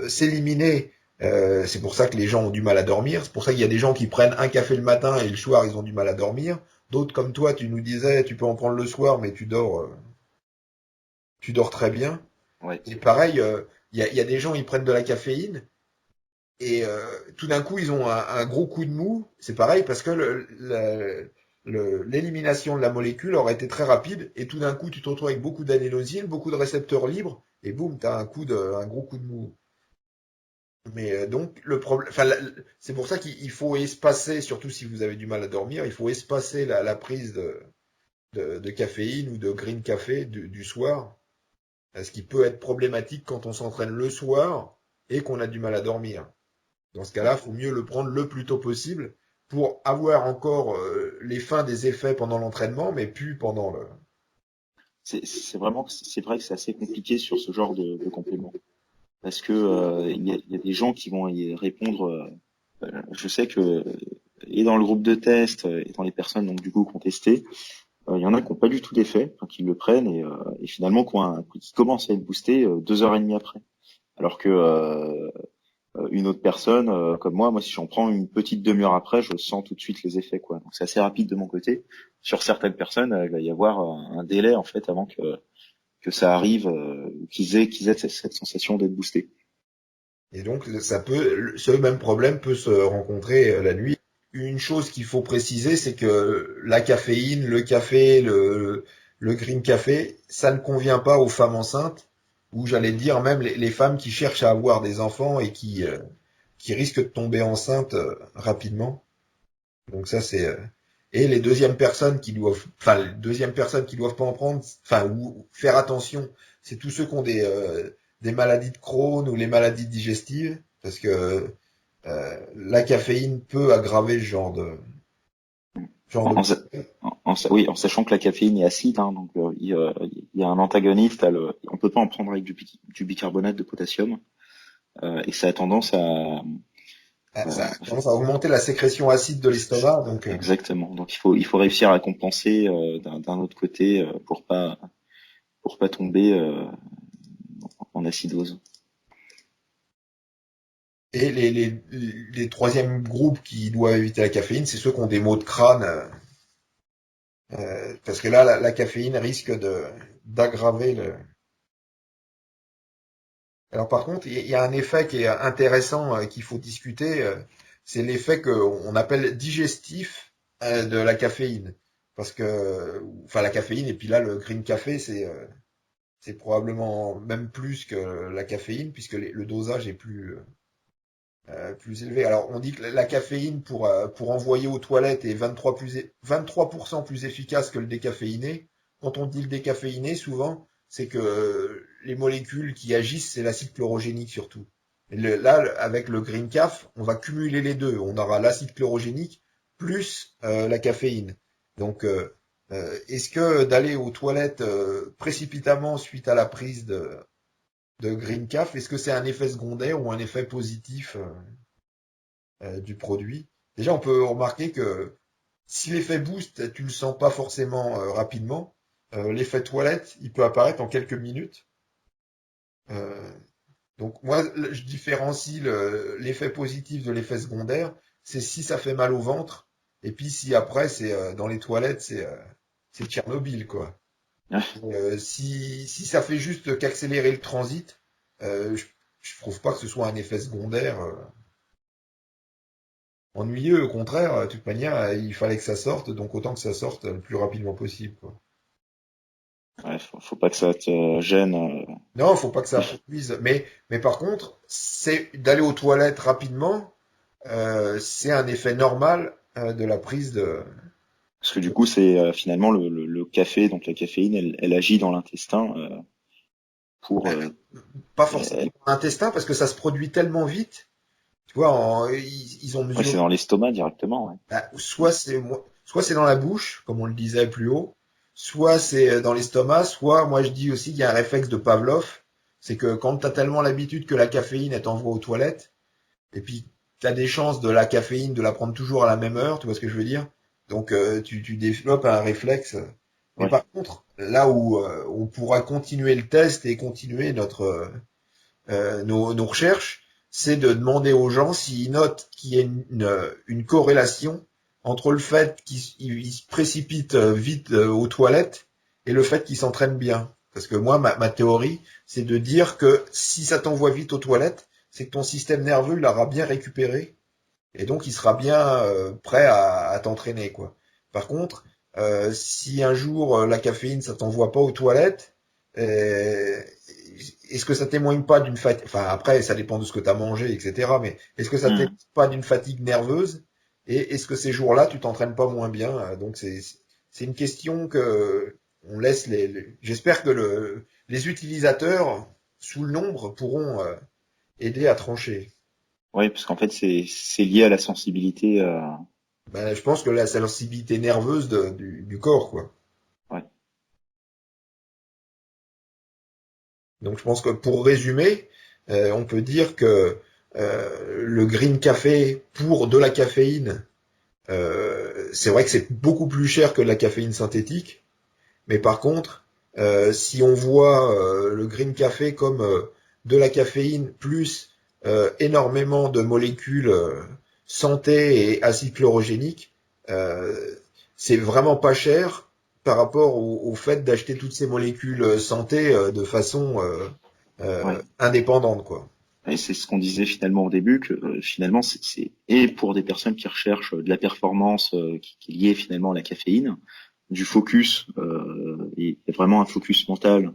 s'éliminer, c'est pour ça que les gens ont du mal à dormir. C'est pour ça qu'il y a des gens qui prennent un café le matin et le soir ils ont du mal à dormir. D'autres comme toi, tu nous disais, tu peux en prendre le soir, mais tu dors très bien. Ouais. Et pareil, il y a des gens, ils prennent de la caféine et tout d'un coup, ils ont un gros coup de mou. C'est pareil parce que l'élimination de la molécule aurait été très rapide et tout d'un coup, tu te retrouves avec beaucoup d'adénosine, beaucoup de récepteurs libres et boum, t'as un gros coup de mou. Mais donc le problème, enfin, c'est pour ça qu'il faut espacer, surtout si vous avez du mal à dormir, il faut espacer la prise de caféine ou de green café du soir, ce qui peut être problématique quand on s'entraîne le soir et qu'on a du mal à dormir. Dans ce cas-là, il faut mieux le prendre le plus tôt possible pour avoir encore les fins des effets pendant l'entraînement, mais plus pendant le. C'est vrai que c'est assez compliqué sur ce genre de complément parce que il y a des gens qui vont y répondre. Je sais que et dans le groupe de test et dans les personnes donc du coup qui ont testé, il y en a qui n'ont pas du tout d'effet, enfin, qui le prennent et finalement qui commencent à être boostés 2 heures et demie après. Alors que une autre personne comme moi, si j'en prends une petite demi-heure après, je sens tout de suite les effets quoi. Donc c'est assez rapide de mon côté. Sur certaines personnes, il va y avoir un délai en fait avant que ça arrive, qu'ils aient cette sensation d'être boostés. Et donc, ce même problème peut se rencontrer la nuit. Une chose qu'il faut préciser, c'est que la caféine, le café, le green café, ça ne convient pas aux femmes enceintes, ou j'allais dire même les femmes qui cherchent à avoir des enfants et qui risquent de tomber enceintes rapidement. Donc ça, et les deuxièmes personnes qui doivent, enfin, les deuxièmes personnes qui doivent pas en prendre, enfin, ou faire attention, c'est tous ceux qui ont des maladies de Crohn ou les maladies digestives, parce que la caféine peut aggraver ce genre En, de. en sa- oui, en sachant que la caféine est acide, hein, donc il y a un antagoniste, on peut pas en prendre avec du bicarbonate de potassium, et ça a tendance à Ça a tendance à augmenter la sécrétion acide de l'estomac, donc exactement. Donc il faut réussir à compenser d'un autre côté pour pas tomber en acidose. et les troisièmes groupes qui doivent éviter la caféine, c'est ceux qui ont des maux de crâne, parce que là, la caféine risque d'aggraver le. Alors par contre, il y a un effet qui est intéressant qu'il faut discuter, c'est l'effet qu'on appelle digestif de la caféine. Parce que, enfin la caféine, et puis là le green café, c'est probablement même plus que la caféine, puisque le dosage est plus élevé. Alors on dit que la caféine pour envoyer aux toilettes est 23% plus efficace que le décaféiné. Quand on dit le décaféiné, souvent, c'est que les molécules qui agissent, c'est l'acide chlorogénique surtout. Et là, avec le green caf, on va cumuler les deux. On aura l'acide chlorogénique plus la caféine. Donc, est-ce que d'aller aux toilettes précipitamment suite à la prise de green caf, est-ce que c'est un effet secondaire ou un effet positif du produit? Déjà, on peut remarquer que si l'effet boost, tu le sens pas forcément rapidement, l'effet toilette, il peut apparaître en quelques minutes. Euh, donc moi, je différencie l'effet positif de l'effet secondaire. C'est si ça fait mal au ventre, et puis si après c'est dans les toilettes, c'est Tchernobyl quoi. Si ça fait juste qu'accélérer le transit, je trouve pas que ce soit un effet secondaire ennuyeux. Au contraire, de toute manière, il fallait que ça sorte, donc autant que ça sorte le plus rapidement possible, quoi. Ouais, faut pas que ça te gêne. Non, faut pas que ça produise. Mais par contre, c'est d'aller aux toilettes rapidement, c'est un effet normal de la prise de. Parce que du coup, c'est finalement le café, donc la caféine, elle agit dans l'intestin pour. Pas forcément Elle- dans l'intestin, parce que ça se produit tellement vite. Tu vois, ils ont ouais, c'est mesuré. dans l'estomac directement. Ouais. Soit c'est dans la bouche, comme on le disait plus haut, soit c'est dans l'estomac, soit moi je dis aussi qu'il y a un réflexe de Pavlov, c'est que quand tu as tellement l'habitude que la caféine elle t'envoie aux toilettes, et puis tu as des chances de la caféine de la prendre toujours à la même heure, tu vois ce que je veux dire? Donc tu développes un réflexe. Mais Ouais. par contre, là où on pourra continuer le test et continuer nos recherches, c'est de demander aux gens s'ils notent qu'il y a une corrélation entre le fait qu'ils se précipitent vite aux toilettes et le fait qu'ils s'entraînent bien. Parce que moi, ma théorie, c'est de dire que si ça t'envoie vite aux toilettes, c'est que ton système nerveux l'aura bien récupéré et donc il sera bien prêt à t'entraîner, quoi. Par contre, si un jour la caféine ça t'envoie pas aux toilettes, est-ce que ça témoigne pas d'une fatigue, enfin après ça dépend de ce que tu as mangé, etc. Mais est-ce que ça témoigne Hmm. pas d'une fatigue nerveuse et est-ce que ces jours-là tu t'entraînes pas moins bien? Donc c'est une question que on laisse j'espère que les utilisateurs sous le nombre pourront aider à trancher. Ouais, parce qu'en fait, c'est lié à la sensibilité. je pense que la sensibilité nerveuse du corps, quoi. Ouais. Donc je pense que pour résumer, on peut dire que le green café pour de la caféine, c'est vrai que c'est beaucoup plus cher que de la caféine synthétique, mais par contre, si on voit le green café comme de la caféine plus énormément de molécules santé et acides chlorogéniques, euh, c'est vraiment pas cher par rapport au fait d'acheter toutes ces molécules santé de façon Ouais. indépendante, quoi. Et c'est ce qu'on disait finalement au début, que finalement et pour des personnes qui recherchent de la performance qui est liée finalement à la caféine, du focus et vraiment un focus mental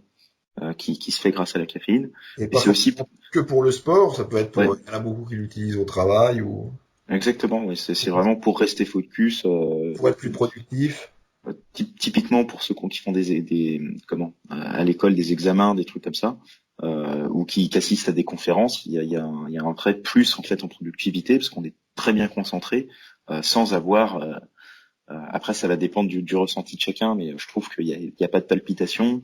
qui se fait grâce à la caféine. Et Et pas c'est aussi, forcément que pour le sport, ça peut être ouais, pour, il y en a beaucoup qui l'utilisent au travail ou exactement, ouais, c'est vraiment pour rester focus. pour être plus productif. Typiquement pour ceux qui font des comment à l'école des examens, des trucs comme ça, ou qui assistent à des conférences, il y a un vrai plus en fait en productivité parce qu'on est très bien concentré sans avoir. Après, ça va dépendre du ressenti de chacun, mais je trouve qu'il y a pas de palpitation.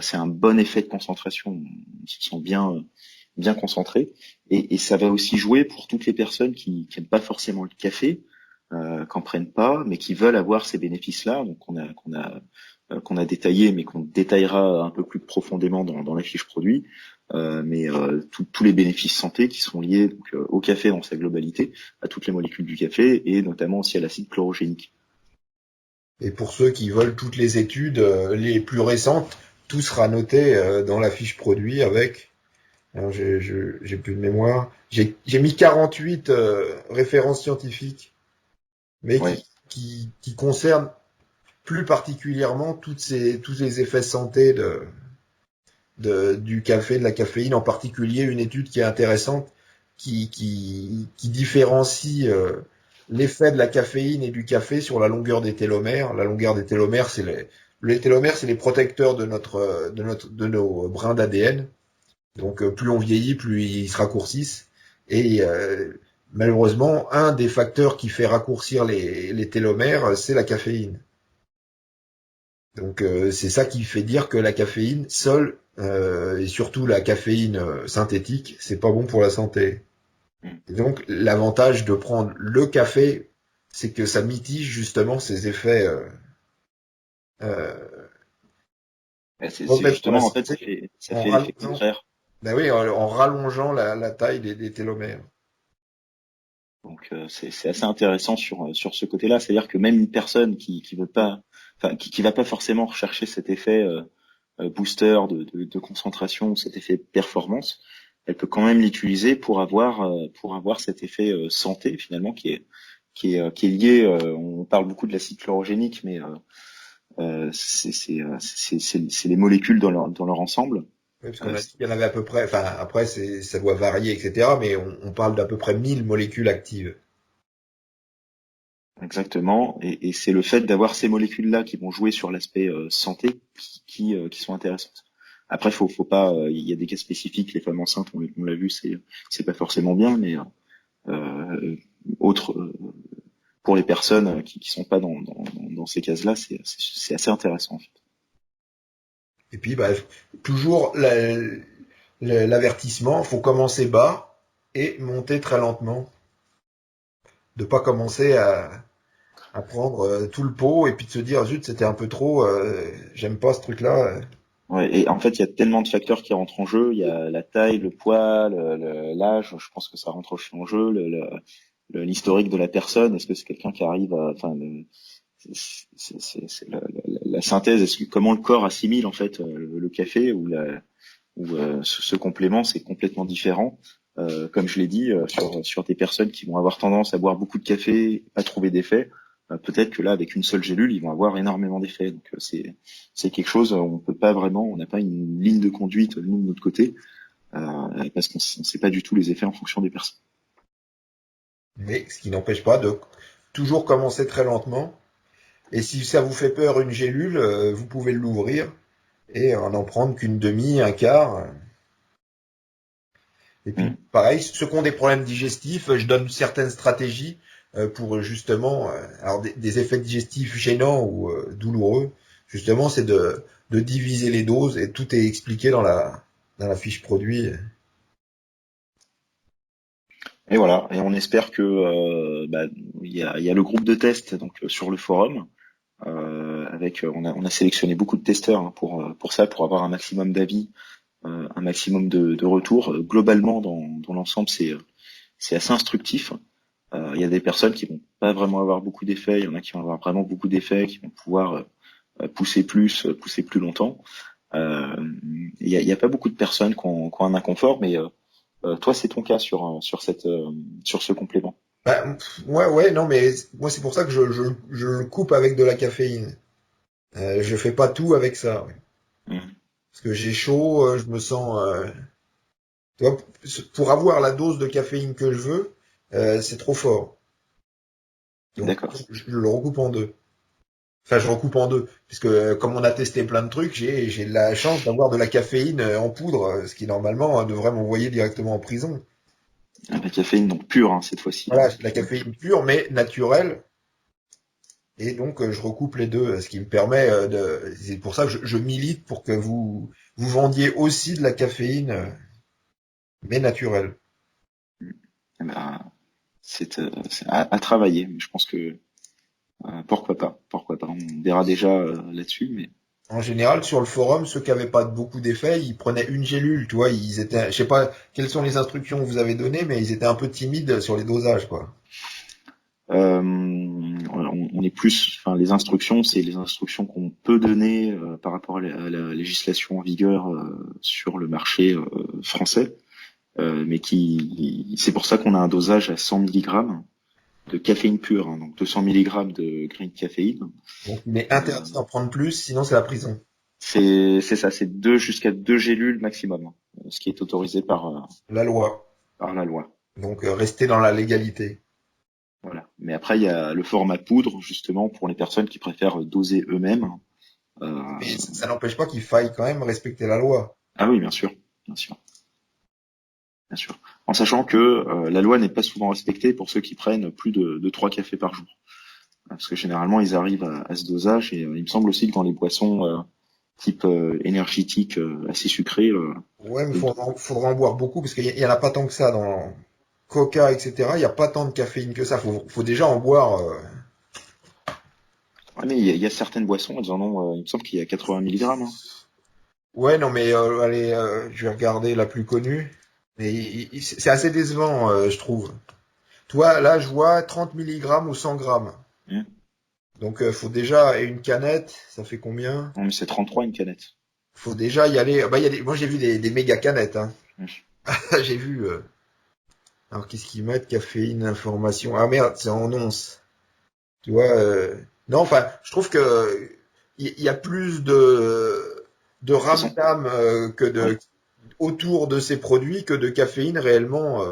C'est un bon effet de concentration. On se sent bien concentré, et ça va aussi jouer pour toutes les personnes qui n'aiment pas forcément le café, qu'en prennent pas, mais qui veulent avoir ces bénéfices-là, donc qu'on a détaillé, mais qu'on détaillera un peu plus profondément dans la fiche produit. Mais tous les bénéfices santé qui sont liés donc, au café dans sa globalité, à toutes les molécules du café et notamment aussi à l'acide chlorogénique. Et pour ceux qui veulent toutes les études les plus récentes, tout sera noté dans la fiche produit avec. Alors j'ai plus de mémoire. J'ai mis 48 références scientifiques, mais Ouais, qui concernent plus particulièrement tous les effets santé du café, de la caféine, en particulier une étude qui est intéressante, qui différencie l'effet de la caféine et du café sur la longueur des télomères. La longueur des télomères, les télomères, c'est les protecteurs de nos brins d'ADN. Donc plus on vieillit, plus ils se raccourcissent. Et malheureusement, un des facteurs qui fait raccourcir les télomères, c'est la caféine. Donc c'est ça qui fait dire que la caféine seule, et surtout la caféine synthétique, c'est pas bon pour la santé. Et donc l'avantage de prendre le café, c'est que ça mitige justement ces effets euh, c'est mauvais pour la justement en fait santé ça en fait l'effet rallongeant, contraire. ben oui, en rallongeant la taille des télomères. Donc c'est assez intéressant sur ce côté-là, c'est-à-dire que même une personne qui veut pas, enfin qui va pas forcément rechercher cet effet booster de concentration, cet effet performance, elle peut quand même l'utiliser pour avoir cet effet santé finalement qui est lié. On parle beaucoup de l'acide chlorogénique, mais c'est les molécules dans leur ensemble. Oui, parce qu'on Euh, a dit qu'il y en avait à peu près, enfin après ça doit varier, etc. Mais on parle d'à peu près 1000 molécules actives. Exactement, et c'est le fait d'avoir ces molécules-là qui vont jouer sur l'aspect santé qui sont intéressantes. Après, faut pas, il y a des cas spécifiques, les femmes enceintes, on l'a vu, c'est pas forcément bien, mais euh, autre pour les personnes qui sont pas dans ces cases-là, c'est assez intéressant en fait. Et puis, bah, toujours l'avertissement, faut commencer bas et monter très lentement. De pas commencer à prendre tout le pot et puis de se dire, zut, c'était un peu trop, j'aime pas ce truc-là. Ouais, et en fait, il y a tellement de facteurs qui rentrent en jeu. Il y a la taille, le poids, l'âge. Je pense que ça rentre aussi en jeu. L'historique de la personne. Est-ce que c'est quelqu'un qui arrive à, enfin, c'est la synthèse. Comment le corps assimile en fait le café ou ce complément, c'est complètement différent. Comme je l'ai dit, sur des personnes qui vont avoir tendance à boire beaucoup de café, pas trouver d'effet, peut-être que là, avec une seule gélule, ils vont avoir énormément d'effets. Donc c'est quelque chose, on peut pas vraiment, on n'a pas une ligne de conduite nous de notre côté, parce qu'on ne sait pas du tout les effets en fonction des personnes. Mais ce qui n'empêche pas de toujours commencer très lentement. Et si ça vous fait peur une gélule, vous pouvez l'ouvrir et en prendre qu'une demi, un quart. Et puis, Mm. pareil, ceux qui ont des problèmes digestifs, je donne certaines stratégies pour justement, alors des effets digestifs gênants ou douloureux. Justement, c'est de diviser les doses et tout est expliqué dans la fiche produit. Et voilà, et on espère que il y a le groupe de test donc sur le forum avec on a sélectionné beaucoup de testeurs hein, pour ça pour avoir un maximum d'avis, un maximum de retours. Globalement dans l'ensemble c'est assez instructif. Il y a des personnes qui vont pas vraiment avoir beaucoup d'effets, il y en a qui vont avoir vraiment beaucoup d'effets, qui vont pouvoir pousser plus longtemps. Il y a pas beaucoup de personnes qui ont un inconfort, mais toi, c'est ton cas sur ce complément. Bah, ouais, non, mais moi c'est pour ça que je le coupe avec de la caféine. Je fais pas tout avec ça, ouais. Mhm. Parce que j'ai chaud, je me sens. Tu vois, pour avoir la dose de caféine que je veux, c'est trop fort. Donc D'accord. je le recoupe en deux. Enfin, je recoupe en deux, puisque comme on a testé plein de trucs, j'ai la chance d'avoir de la caféine en poudre, ce qui normalement devrait m'envoyer directement en prison. La caféine donc pure hein, cette fois-ci. Voilà, j'ai de la caféine pure mais naturelle, et donc je recoupe les deux, ce qui me permet de. C'est pour ça que je milite pour que vous vendiez aussi de la caféine, mais naturelle. Eh ben, c'est à travailler, mais je pense que pourquoi pas. On verra déjà là-dessus, mais En général, sur le forum, ceux qui n'avaient pas beaucoup d'effets, ils prenaient une gélule, tu vois, ils étaient, je sais pas quelles sont les instructions que vous avez données, mais ils étaient un peu timides sur les dosages, quoi. on est plus, enfin les instructions, c'est les instructions qu'on peut donner par rapport à la législation en vigueur sur le marché français, mais qui, c'est pour ça qu'on a un dosage à 100 milligrammes de caféine pure, hein, donc 200 milligrammes de green caféine. Donc, il est Euh, interdit d'en prendre plus, sinon c'est la prison. c'est ça, c'est jusqu'à deux gélules maximum, hein, ce qui est autorisé La loi. par la loi. Donc, rester dans la légalité. Voilà. Mais après, il y a le format poudre, justement, pour les personnes qui préfèrent doser eux-mêmes. Euh, Mais ça n'empêche pas qu'il faille quand même respecter la loi. ah oui, bien sûr, bien sûr, bien sûr. En sachant que la loi n'est pas souvent respectée pour ceux qui prennent plus de 3 cafés par jour. Parce que généralement, ils arrivent à ce dosage et il me semble aussi que dans les boissons type énergétique assez sucrées, Ouais, mais le- faudra en boire beaucoup, parce qu'il y en a pas tant que ça dans Coca, etc. Il n'y a pas tant de caféine que ça. Faut déjà en boire. ouais, mais il y a certaines boissons, elles en ont, il me semble qu'il y a 80 milligrammes. Hein. Ouais, non, mais allez, je vais regarder la plus connue. Mais c'est assez décevant, je trouve. Toi, là, je vois 30 milligrammes ou 100 grammes. Hum. Donc, faut déjà, et une canette, ça fait combien? Non, mais c'est 33 une canette. Faut déjà y aller. Bah, moi, j'ai vu des méga canettes, hein. Hum. J'ai vu. Alors, qu'est-ce qu'ils mettent? Caféine, information. Ah merde, c'est en onces. Tu vois. Non, enfin, je trouve que il y a plus de De toute façon, ramdam que ouais. autour de ces produits que de caféine réellement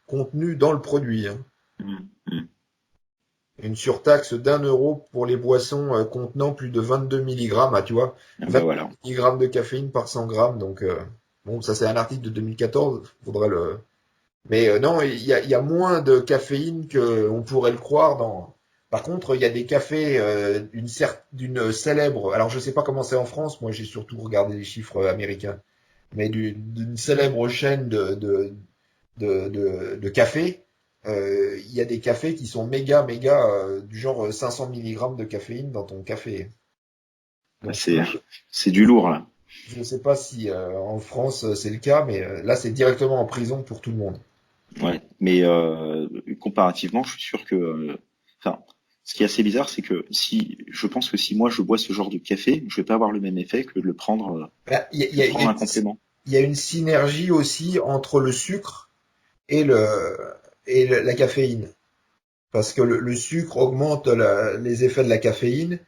contenue dans le produit, hein. Hum, hum. Une surtaxe d'1 euro pour les boissons contenant plus de 22 milligrammes. Ah, tu vois, Ah bah 20 voilà. milligrammes de caféine par 100 grammes. Donc, bon, ça c'est un article de 2014. Faudrait le. Mais non, il y a moins de caféine qu'on pourrait le croire dans. Par contre, il y a des cafés d'une célèbre. Alors, je sais pas comment c'est en France. Moi, j'ai surtout regardé les chiffres américains. Mais d'une célèbre chaîne de café. Il y a des cafés qui sont méga, du genre 500 milligrammes de caféine dans ton café. Bah, Donc, c'est du lourd là. je ne sais pas si en France c'est le cas, mais là, c'est directement en prison pour tout le monde. Ouais. Mais comparativement, je suis sûr que, enfin, ce qui est assez bizarre, c'est que si, je pense que si moi je bois ce genre de café, je vais pas avoir le même effet que de le prendre, Là, de prendre un complément. il y a une synergie aussi entre le sucre et la caféine. Parce que le sucre augmente les effets de la caféine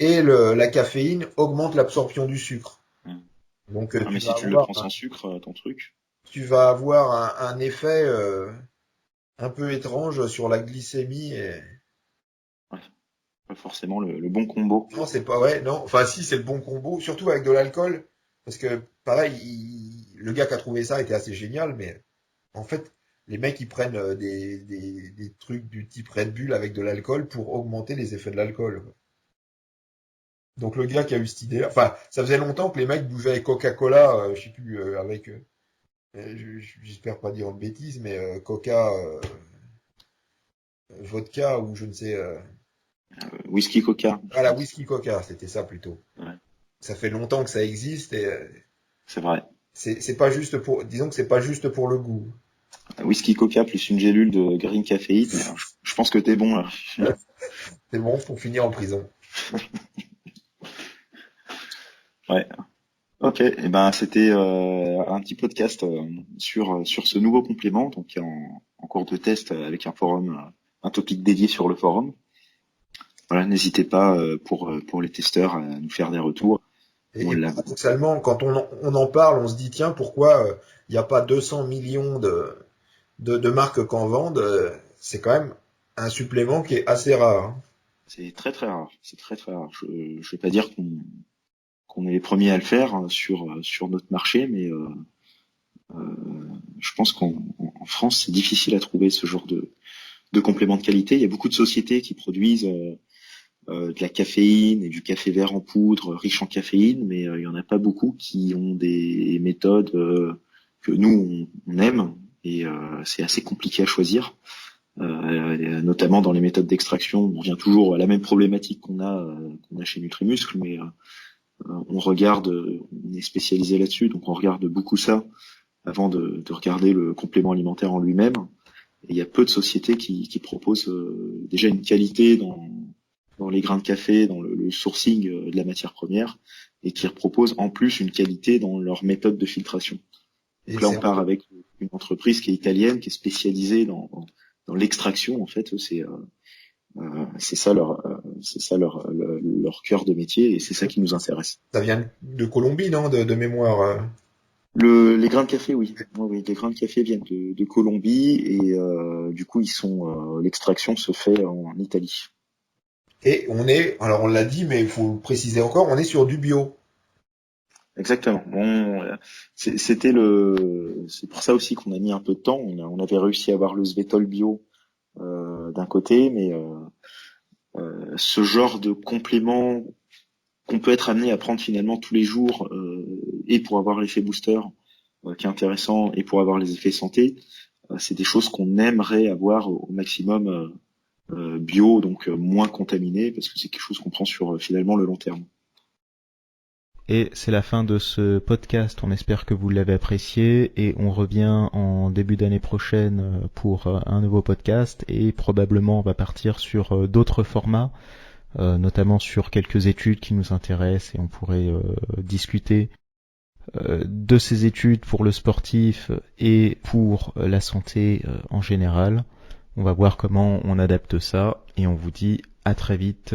et la caféine augmente l'absorption du sucre. Hum. Donc Ah, mais si tu le prends sans sucre, ton truc, tu vas avoir un effet un peu étrange sur la glycémie. ouais, pas forcément le bon combo. Non, c'est pas vrai, non. Enfin, si, c'est le bon combo, surtout avec de l'alcool. Parce que, pareil, le gars qui a trouvé ça était assez génial, mais en fait, les mecs ils prennent des trucs du type Red Bull avec de l'alcool pour augmenter les effets de l'alcool. Donc le gars qui a eu cette idée, enfin ça faisait longtemps que les mecs buvaient Coca-Cola, je sais plus avec, j'espère pas dire une bêtise, mais Coca, vodka ou je ne sais. Whisky Coca. Voilà, whisky Coca, c'était ça plutôt. Ouais. Ça fait longtemps que ça existe et C'est vrai. c'est pas juste pour, disons que c'est pas juste pour le goût. Whisky Coca plus une gélule de green caféine. Je pense que t'es bon là. C'est bon pour finir en prison. Ouais. Ok. Et ben c'était un petit podcast sur ce nouveau complément, donc qui est en cours de test avec un forum, un topic dédié sur le forum. Voilà, n'hésitez pas pour les testeurs à nous faire des retours. Et paradoxalement, quand on en parle, on se dit tiens, pourquoi il n'y a pas 200 millions de marques qu'en vendent, c'est quand même un supplément qui est assez rare. Hein. C'est très très rare. C'est très très rare. Je vais pas dire qu'on est les premiers à le faire sur notre marché, mais je pense qu'en France, c'est difficile à trouver ce genre de complément de qualité. Il y a beaucoup de sociétés qui produisent de la caféine et du café vert en poudre riche en caféine, mais il y en a pas beaucoup qui ont des méthodes que nous on aime, et c'est assez compliqué à choisir. Notamment dans les méthodes d'extraction, on revient toujours à la même problématique qu'on a chez Nutrimuscle, mais on est spécialisé là-dessus, donc on regarde beaucoup ça avant de regarder le complément alimentaire en lui-même. Et il y a peu de sociétés qui proposent déjà une qualité dans les grains de café, dans le sourcing de la matière première, et qui proposent en plus une qualité dans leur méthode de filtration. Donc là, on part avec une entreprise qui est italienne, qui est spécialisée dans l'extraction. En fait, c'est ça leur cœur de métier, et c'est ça qui nous intéresse. Ça vient de Colombie, non, de mémoire. Les grains de café, oui. Oui, les grains de café viennent de Colombie, et du coup, l'extraction se fait en Italie. Et alors on l'a dit, mais il faut le préciser encore, on est sur du bio. Exactement. C'est pour ça aussi qu'on a mis un peu de temps. On avait réussi à avoir le Svetol bio d'un côté, mais ce genre de complément qu'on peut être amené à prendre finalement tous les jours, et pour avoir l'effet booster qui est intéressant, et pour avoir les effets santé, c'est des choses qu'on aimerait avoir au maximum bio, donc moins contaminé, parce que c'est quelque chose qu'on prend sur finalement le long terme. Et c'est la fin de ce podcast, on espère que vous l'avez apprécié, et on revient en début d'année prochaine pour un nouveau podcast, et probablement on va partir sur d'autres formats, notamment sur quelques études qui nous intéressent, et on pourrait discuter de ces études pour le sportif et pour la santé en général. On va voir comment on adapte ça, et on vous dit à très vite